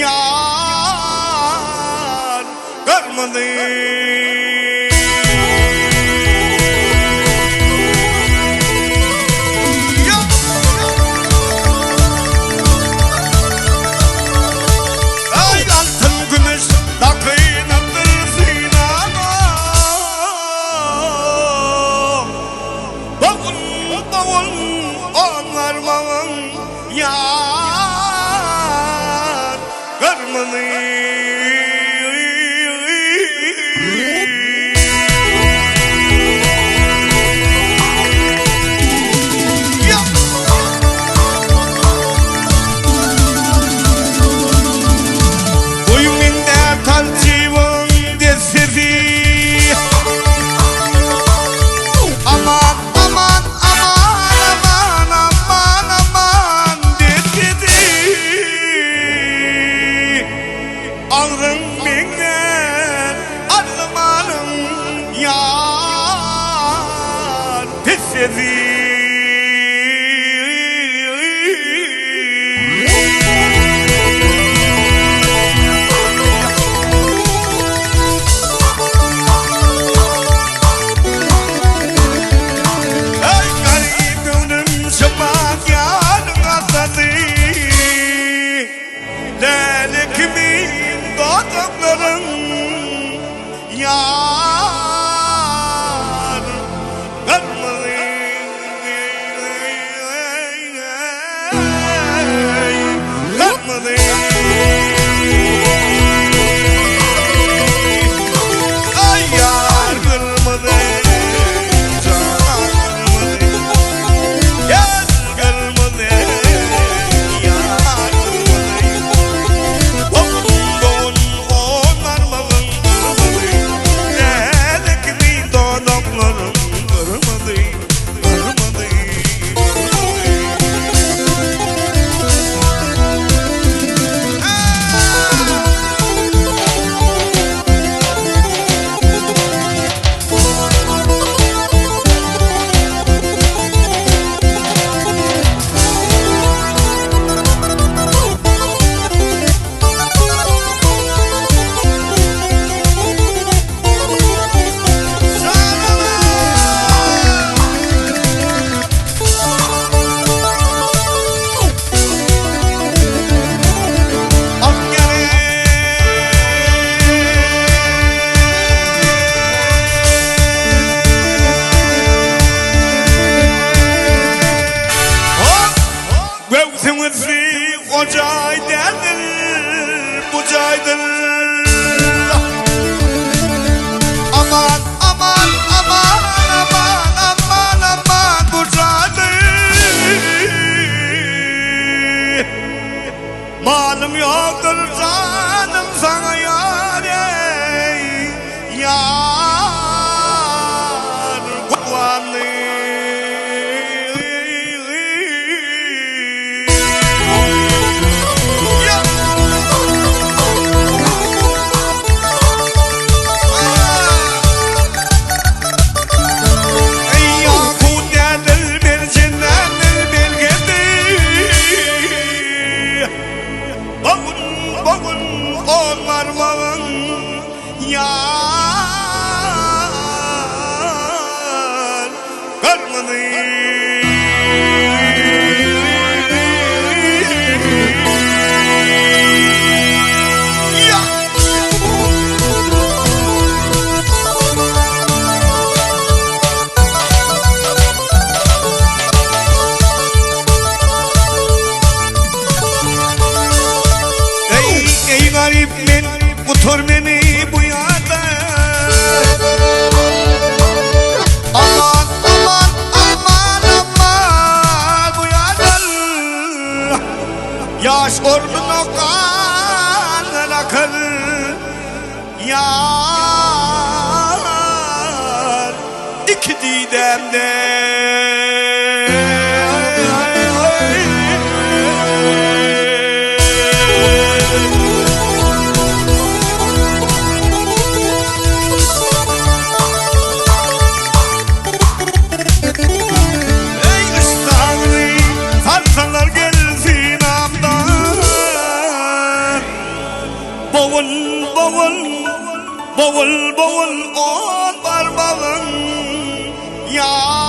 yar görmedim. Yar görmedim. Boyumunda talçıvın desedi. Aman aman aman aman aman dedi. Ağrım benden arzumanım yar desedi. Yar görmedim. Ay yar görmedim. Yar görmedim. Yar görmedim. Doğun onarmalım görmedim. Dedik mi doğdaklarım görmedim. O caydedir, bu caydır. Aman aman aman aman aman aman bu caydır. Malım yoktur canım sana yar ey yar kullanır. Yar görmedim. Ey garip men kutur beni bu yada. Aman aman aman aman bu yada. Yaş orduna kan akar yar iki didemde. Boğul boğul ot var bağın. Ya